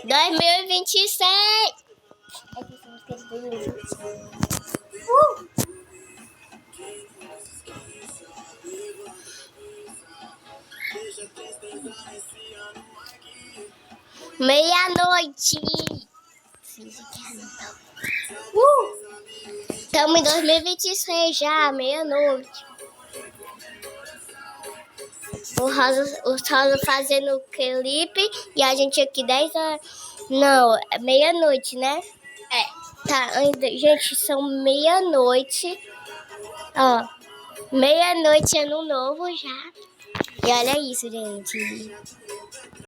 2026. Meia-noite. Estamos em 2026 já, meia-noite. O Rosa fazendo o clipe e a gente aqui 10 horas. Não, é meia-noite, né? É. Tá, gente, são meia-noite. Ó, meia-noite, ano novo já. E olha isso, gente.